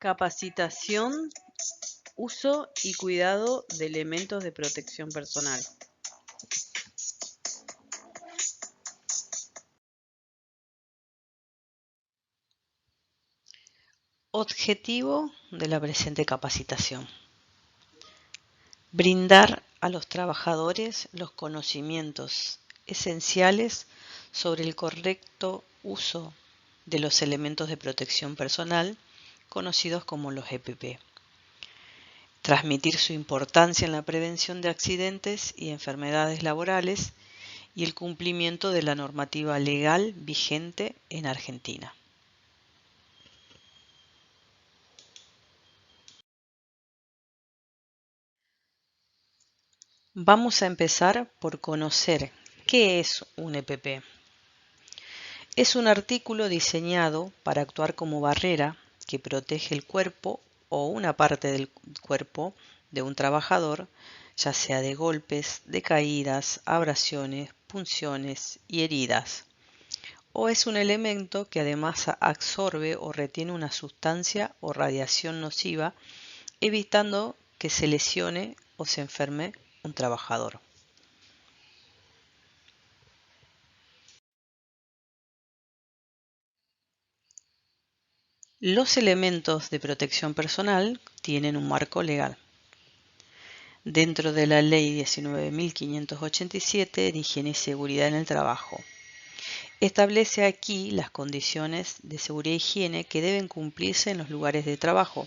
Capacitación, uso y cuidado de elementos de protección personal. Objetivo de la presente capacitación: brindar a los trabajadores los conocimientos esenciales sobre el correcto uso de los elementos de protección personal, conocidos como los EPP. Transmitir su importancia en la prevención de accidentes y enfermedades laborales y el cumplimiento de la normativa legal vigente en Argentina. Vamos a empezar por conocer qué es un EPP. Es un artículo diseñado para actuar como barrera que protege el cuerpo o una parte del cuerpo de un trabajador, ya sea de golpes, de caídas, abrasiones, punciones y heridas. O es un elemento que además absorbe o retiene una sustancia o radiación nociva, evitando que se lesione o se enferme un trabajador. Los elementos de protección personal tienen un marco legal. Dentro de la Ley 19.587 de Higiene y Seguridad en el Trabajo. Establece aquí las condiciones de seguridad e higiene que deben cumplirse en los lugares de trabajo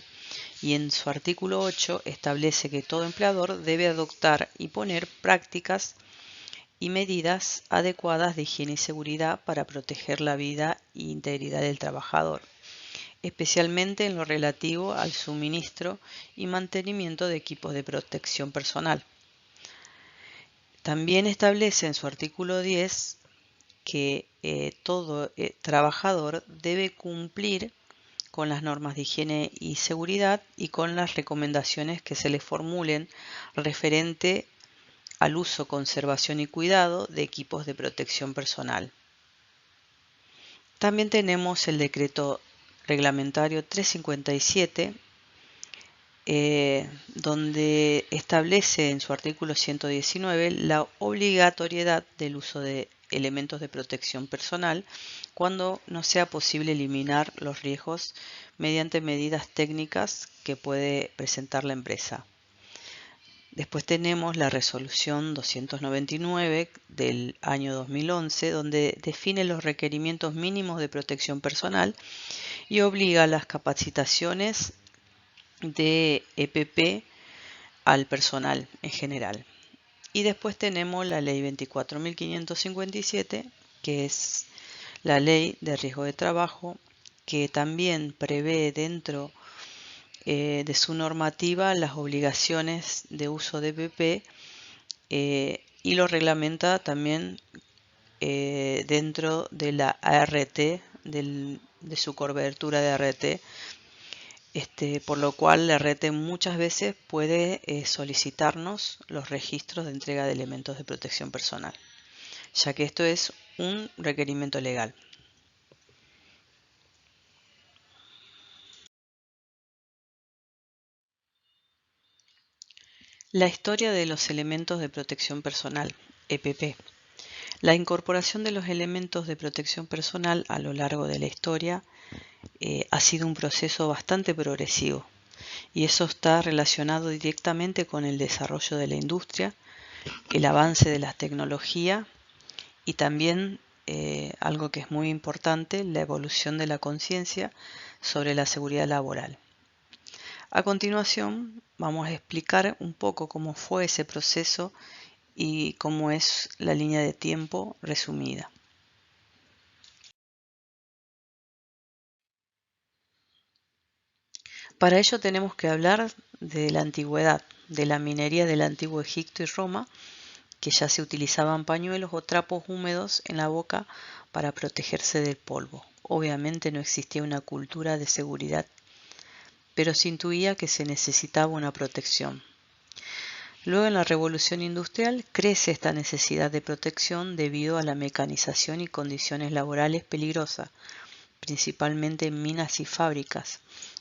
y en su artículo 8 establece que todo empleador debe adoptar y poner prácticas y medidas adecuadas de higiene y seguridad para proteger la vida e integridad del trabajador, especialmente en lo relativo al suministro y mantenimiento de equipos de protección personal. También establece en su artículo 10 que todo trabajador debe cumplir con las normas de higiene y seguridad y con las recomendaciones que se le formulen referente al uso, conservación y cuidado de equipos de protección personal. También tenemos el decreto reglamentario 357, donde establece en su artículo 119 la obligatoriedad del uso de elementos de protección personal cuando no sea posible eliminar los riesgos mediante medidas técnicas que puede presentar la empresa. Después tenemos la resolución 299 del año 2011, donde define los requerimientos mínimos de protección personal y obliga a las capacitaciones de EPP al personal en general. Y después tenemos la ley 24.557, que es la ley de riesgo de trabajo, que también prevé dentro de su normativa las obligaciones de uso de EPP y lo reglamenta también dentro de la ART, de su cobertura de ART, por lo cual la RT muchas veces puede solicitarnos los registros de entrega de elementos de protección personal, ya que esto es un requerimiento legal. La historia de los elementos de protección personal, EPP. La incorporación de los elementos de protección personal a lo largo de la historia ha sido un proceso bastante progresivo. Y eso está relacionado directamente con el desarrollo de la industria, el avance de la tecnología y también algo que es muy importante, la evolución de la conciencia sobre la seguridad laboral. A continuación vamos a explicar un poco cómo fue ese proceso y cómo es la línea de tiempo resumida. Para ello tenemos que hablar de la antigüedad, de la minería del antiguo Egipto y Roma, que ya se utilizaban pañuelos o trapos húmedos en la boca para protegerse del polvo. Obviamente no existía una cultura de seguridad, pero se intuía que se necesitaba una protección. Luego en la Revolución Industrial crece esta necesidad de protección debido a la mecanización y condiciones laborales peligrosas, principalmente en minas y fábricas,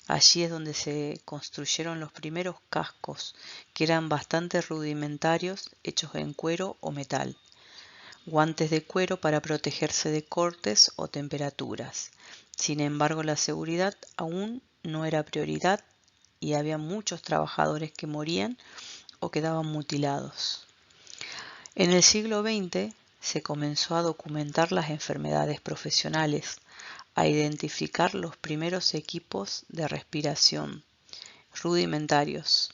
Allí es donde se construyeron los primeros cascos, que eran bastante rudimentarios, hechos en cuero o metal. Guantes de cuero para protegerse de cortes o temperaturas. Sin embargo, la seguridad aún no era prioridad y había muchos trabajadores que morían o quedaban mutilados. En el siglo XX se comenzó a documentar las enfermedades profesionales, a identificar los primeros equipos de respiración rudimentarios.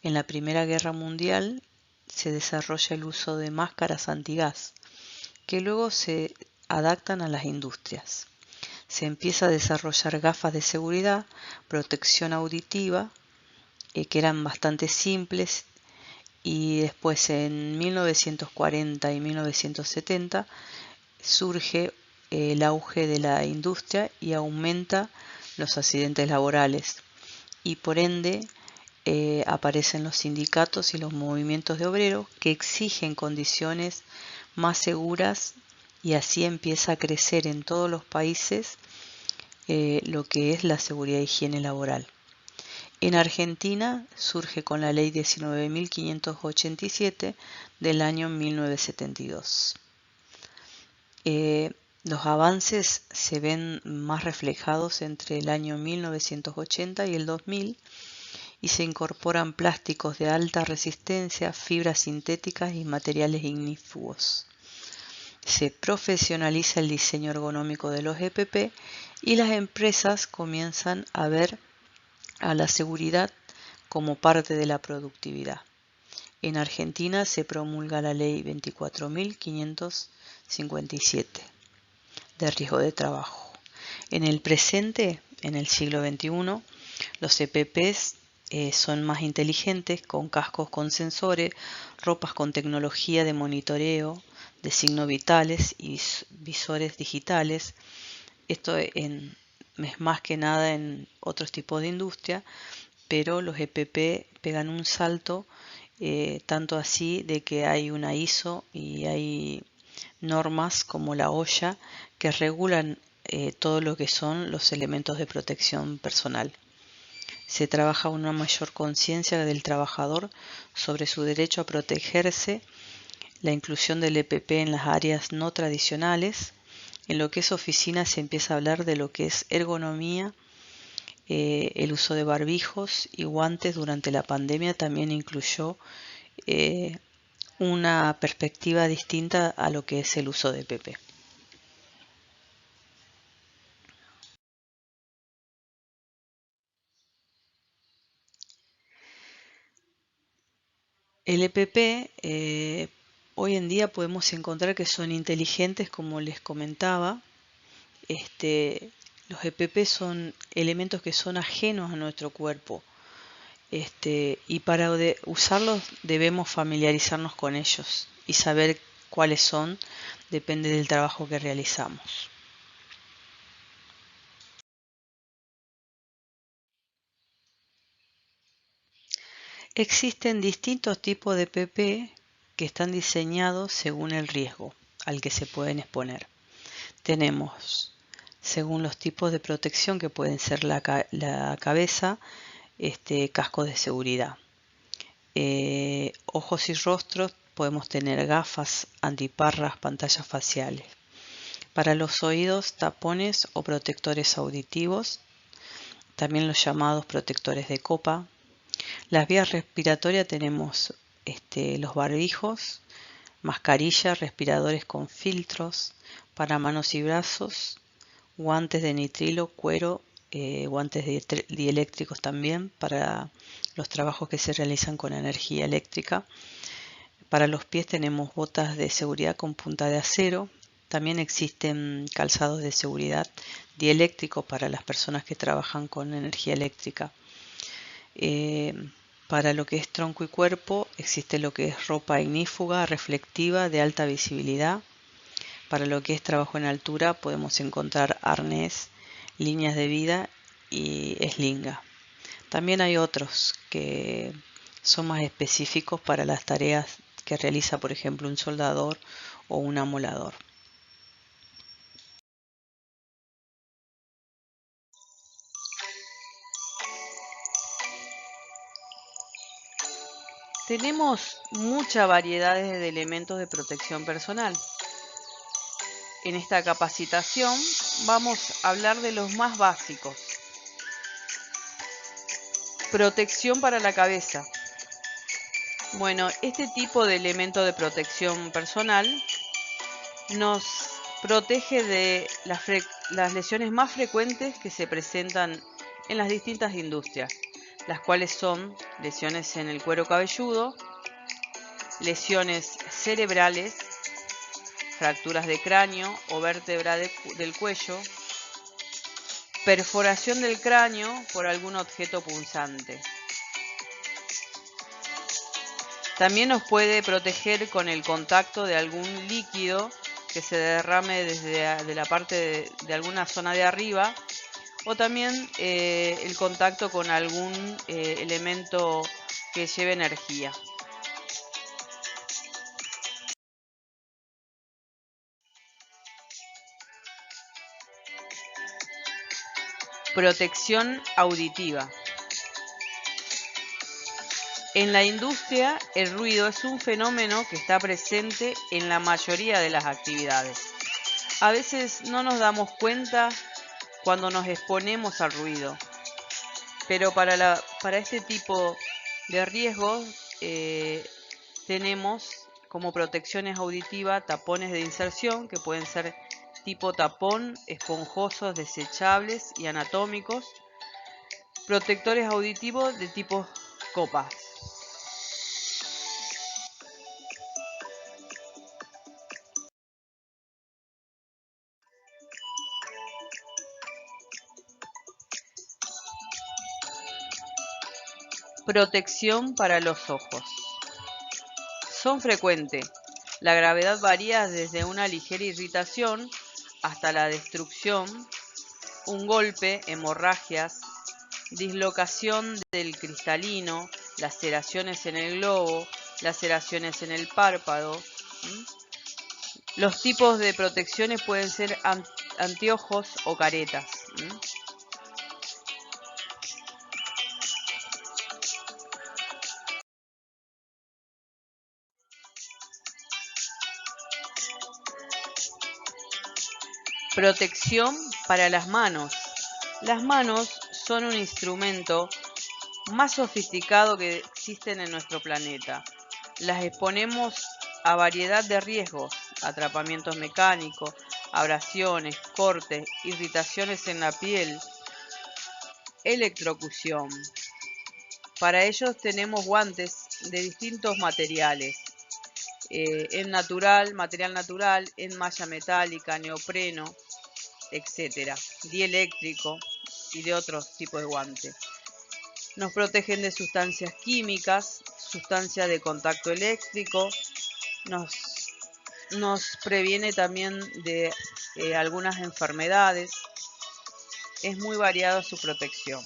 En la Primera Guerra Mundial se desarrolla el uso de máscaras antigás, que luego se adaptan a las industrias. Se empieza a desarrollar gafas de seguridad, protección auditiva, que eran bastante simples, y después en 1940 y 1970 surge el auge de la industria y aumenta los accidentes laborales, y por ende aparecen los sindicatos y los movimientos de obreros que exigen condiciones más seguras, y así empieza a crecer en todos los países lo que es la seguridad e higiene laboral. En Argentina surge con la ley 19.587 del año 1972. Los avances se ven más reflejados entre el año 1980 y el 2000, y se incorporan plásticos de alta resistencia, fibras sintéticas y materiales ignífugos. Se profesionaliza el diseño ergonómico de los EPP y las empresas comienzan a ver a la seguridad como parte de la productividad. En Argentina se promulga la ley 24.557 de riesgo de trabajo. En el presente, en el siglo XXI, los EPPs son más inteligentes, con cascos con sensores, ropas con tecnología de monitoreo de signos vitales y visores digitales. Esto es más que nada en otros tipos de industria, pero los EPP pegan un salto, tanto así de que hay una ISO y hay normas como la OSHA que regulan todo lo que son los elementos de protección personal. Se trabaja una mayor conciencia del trabajador sobre su derecho a protegerse, la inclusión del EPP en las áreas no tradicionales. En lo que es oficina se empieza a hablar de lo que es ergonomía, el uso de barbijos y guantes durante la pandemia también incluyó una perspectiva distinta a lo que es el uso de EPP. El EPP hoy en día podemos encontrar que son inteligentes, como les comentaba. Los EPP son elementos que son ajenos a nuestro cuerpo, y para usarlos debemos familiarizarnos con ellos y saber cuáles son, depende del trabajo que realizamos. Existen distintos tipos de EPP que están diseñados según el riesgo al que se pueden exponer. Tenemos, según los tipos de protección, que pueden ser la cabeza, cascos de seguridad. Ojos y rostros, podemos tener gafas, antiparras, pantallas faciales. Para los oídos, tapones o protectores auditivos, también los llamados protectores de copa. Las vías respiratorias tenemos los barbijos, mascarillas, respiradores con filtros. Para manos y brazos, guantes de nitrilo, cuero, guantes dieléctricos también para los trabajos que se realizan con energía eléctrica. Para los pies tenemos botas de seguridad con punta de acero. También existen calzados de seguridad dieléctricos para las personas que trabajan con energía eléctrica. Para lo que es tronco y cuerpo existe lo que es ropa ignífuga, reflectiva, de alta visibilidad. Para lo que es trabajo en altura podemos encontrar arnés, líneas de vida y eslinga. También hay otros que son más específicos para las tareas que realiza, por ejemplo, un soldador o un amolador. Tenemos muchas variedades de elementos de protección personal. En esta capacitación vamos a hablar de los más básicos. Protección para la cabeza. Bueno, este tipo de elemento de protección personal nos protege de las lesiones más frecuentes que se presentan en las distintas industrias, las cuales son lesiones en el cuero cabelludo, lesiones cerebrales, fracturas de cráneo o vértebra del cuello, perforación del cráneo por algún objeto punzante. También nos puede proteger con el contacto de algún líquido que se derrame desde la parte de alguna zona de arriba, o también el contacto con algún elemento que lleve energía. Protección auditiva. En la industria, el ruido es un fenómeno que está presente en la mayoría de las actividades. A veces no nos damos cuenta cuando nos exponemos al ruido, pero para este tipo de riesgos tenemos como protecciones auditivas tapones de inserción que pueden ser tipo tapón, esponjosos, desechables y anatómicos, protectores auditivos de tipo copa. Protección para los ojos. Son frecuentes. La gravedad varía desde una ligera irritación hasta la destrucción, un golpe, hemorragias, dislocación del cristalino, laceraciones en el globo, laceraciones en el párpado. Los tipos de protecciones pueden ser anteojos o caretas. Protección para las manos. Las manos son un instrumento más sofisticado que existen en nuestro planeta. Las exponemos a variedad de riesgos, atrapamientos mecánicos, abrasiones, cortes, irritaciones en la piel, electrocución. Para ellos tenemos guantes de distintos materiales, material natural, en malla metálica, neopreno, etc. Dieléctrico y de otros tipos de guantes. Nos protegen de sustancias químicas, sustancias de contacto eléctrico, nos previene también de algunas enfermedades. Es muy variada su protección.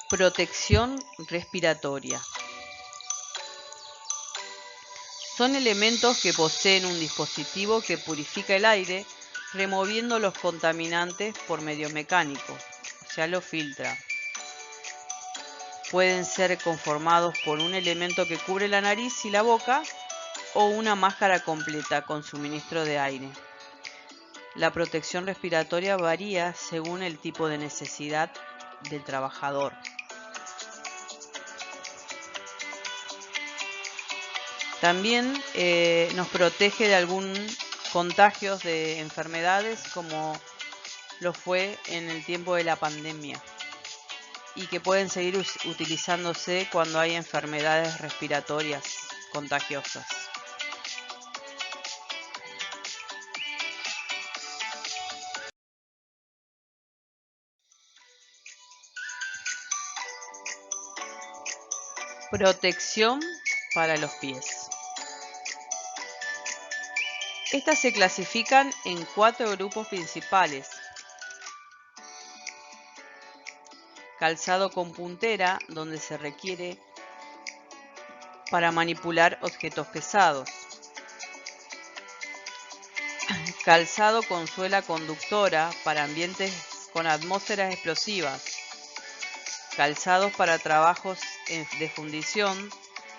Protección respiratoria. Son elementos que poseen un dispositivo que purifica el aire, removiendo los contaminantes por medio mecánico, o sea, lo filtra. Pueden ser conformados por un elemento que cubre la nariz y la boca o una máscara completa con suministro de aire. La protección respiratoria varía según el tipo de necesidad del trabajador. También nos protege de algún contagios de enfermedades como lo fue en el tiempo de la pandemia y que pueden seguir utilizándose cuando hay enfermedades respiratorias contagiosas. Protección para los pies. Estas se clasifican en 4 grupos principales. Calzado con puntera, donde se requiere para manipular objetos pesados. calzado con suela conductora para ambientes con atmósferas explosivas, calzados para trabajos de fundición,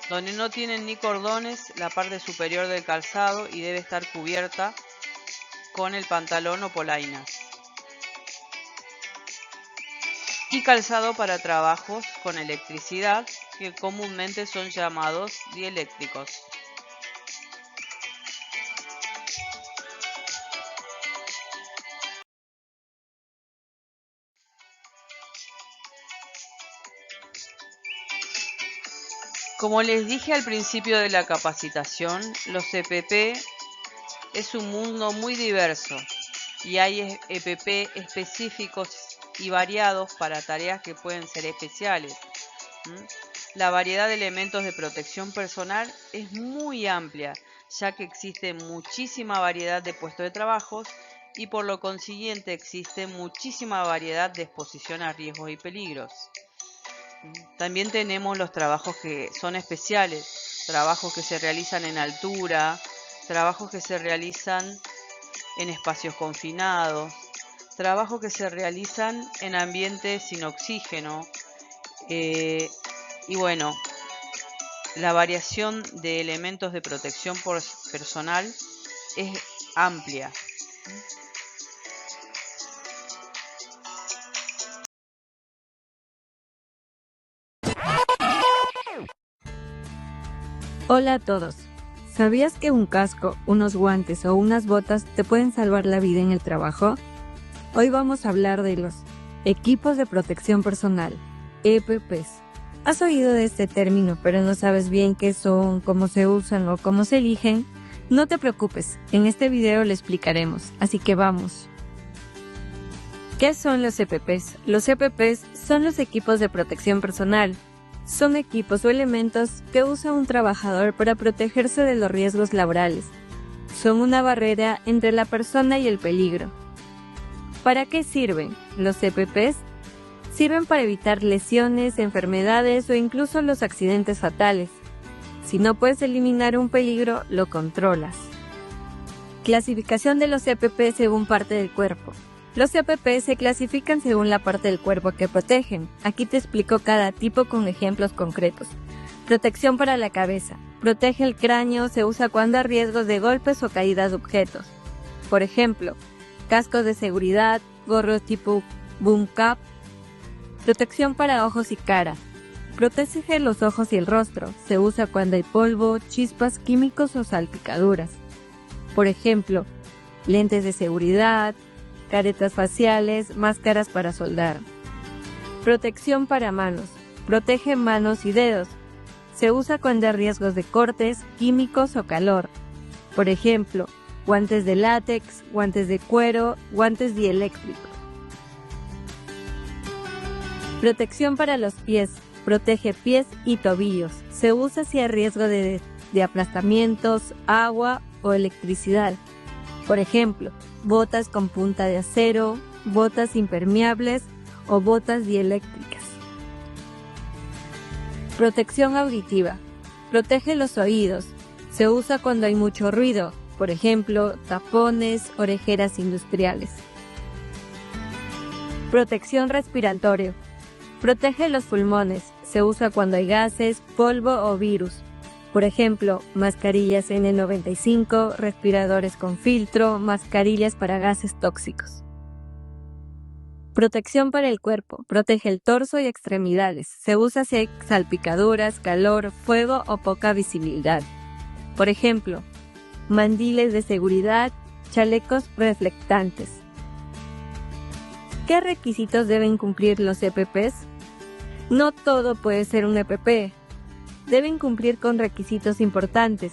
donde no tienen ni cordones la parte superior del calzado y debe estar cubierta con el pantalón o polainas. Y calzado para trabajos con electricidad, que comúnmente son llamados dieléctricos. Como les dije al principio de la capacitación, los EPP es un mundo muy diverso y hay EPP específicos y variados para tareas que pueden ser especiales. La variedad de elementos de protección personal es muy amplia, ya que existe muchísima variedad de puestos de trabajo y por lo consiguiente existe muchísima variedad de exposición a riesgos y peligros. También tenemos los trabajos que son especiales, trabajos que se realizan en altura, trabajos que se realizan en espacios confinados, trabajos que se realizan en ambientes sin oxígeno. Y bueno, la variación de elementos de protección personal es amplia. Hola a todos. ¿Sabías que un casco, unos guantes o unas botas te pueden salvar la vida en el trabajo? Hoy vamos a hablar de los equipos de protección personal, EPPs. ¿Has oído de este término pero no sabes bien qué son, cómo se usan o cómo se eligen? No te preocupes, en este video lo explicaremos, así que vamos. ¿Qué son los EPPs? Los EPPs son los equipos de protección personal. Son equipos o elementos que usa un trabajador para protegerse de los riesgos laborales. Son una barrera entre la persona y el peligro. ¿Para qué sirven? Los EPPs sirven para evitar lesiones, enfermedades o incluso los accidentes fatales. Si no puedes eliminar un peligro, lo controlas. Clasificación de los EPP según parte del cuerpo. Los EPP se clasifican según la parte del cuerpo que protegen. Aquí te explico cada tipo con ejemplos concretos. Protección para la cabeza. Protege el cráneo, se usa cuando hay riesgos de golpes o caídas de objetos. Por ejemplo, cascos de seguridad, gorros tipo boom cap. Protección para ojos y cara. Protege los ojos y el rostro. Se usa cuando hay polvo, chispas, químicos o salpicaduras. Por ejemplo, lentes de seguridad, caretas faciales, máscaras para soldar. Protección para manos. Protege manos y dedos. Se usa cuando hay riesgos de cortes, químicos o calor. Por ejemplo, guantes de látex, guantes de cuero, guantes dieléctricos. Protección para los pies. Protege pies y tobillos. Se usa si hay riesgo de aplastamientos, agua o electricidad. Por ejemplo, botas con punta de acero, botas impermeables o botas dieléctricas. Protección auditiva. Protege los oídos. Se usa cuando hay mucho ruido, por ejemplo, tapones, orejeras industriales. Protección respiratoria. Protege los pulmones. Se usa cuando hay gases, polvo o virus. Por ejemplo, mascarillas N95, respiradores con filtro, mascarillas para gases tóxicos. Protección para el cuerpo. Protege el torso y extremidades. Se usa si hay salpicaduras, calor, fuego o poca visibilidad. Por ejemplo, mandiles de seguridad, chalecos reflectantes. ¿Qué requisitos deben cumplir los EPPs? No todo puede ser un EPP. Deben cumplir con requisitos importantes,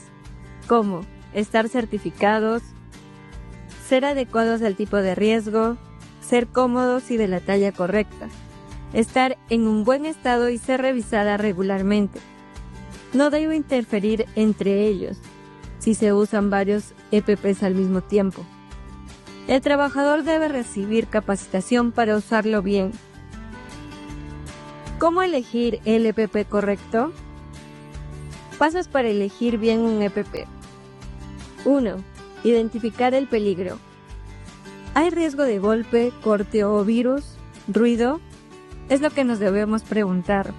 como estar certificados, ser adecuados al tipo de riesgo, ser cómodos y de la talla correcta, estar en un buen estado y ser revisada regularmente. No debe interferir entre ellos, si se usan varios EPPs al mismo tiempo. El trabajador debe recibir capacitación para usarlo bien. ¿Cómo elegir el EPP correcto? Pasos para elegir bien un EPP. 1. Identificar el peligro. ¿Hay riesgo de golpe, corte o virus? ¿Ruido? Es lo que nos debemos preguntar.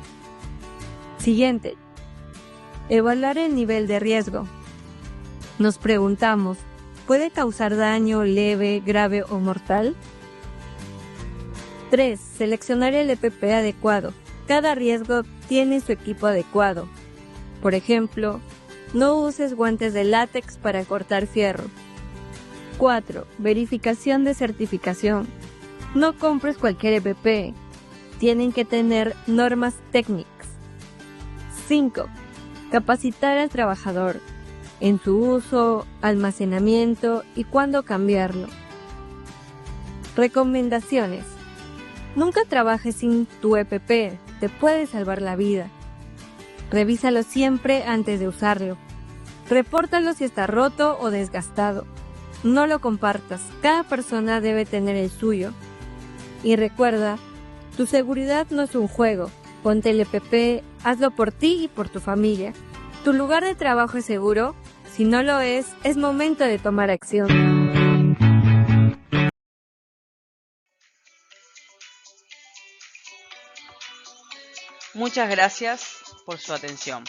Siguiente. Evaluar el nivel de riesgo. Nos preguntamos, ¿puede causar daño leve, grave o mortal? 3. Seleccionar el EPP adecuado. Cada riesgo tiene su equipo adecuado. Por ejemplo, no uses guantes de látex para cortar fierro. 4. Verificación de certificación. No compres cualquier EPP. Tienen que tener normas técnicas. 5. Capacitar al trabajador en su uso, almacenamiento y cuándo cambiarlo. Recomendaciones. Nunca trabajes sin tu EPP, te puede salvar la vida. Revísalo siempre antes de usarlo. Repórtalo si está roto o desgastado. No lo compartas, cada persona debe tener el suyo. Y recuerda, tu seguridad no es un juego. Ponte el EPP, hazlo por ti y por tu familia. ¿Tu lugar de trabajo es seguro? Si no lo es momento de tomar acción. Muchas gracias por su atención.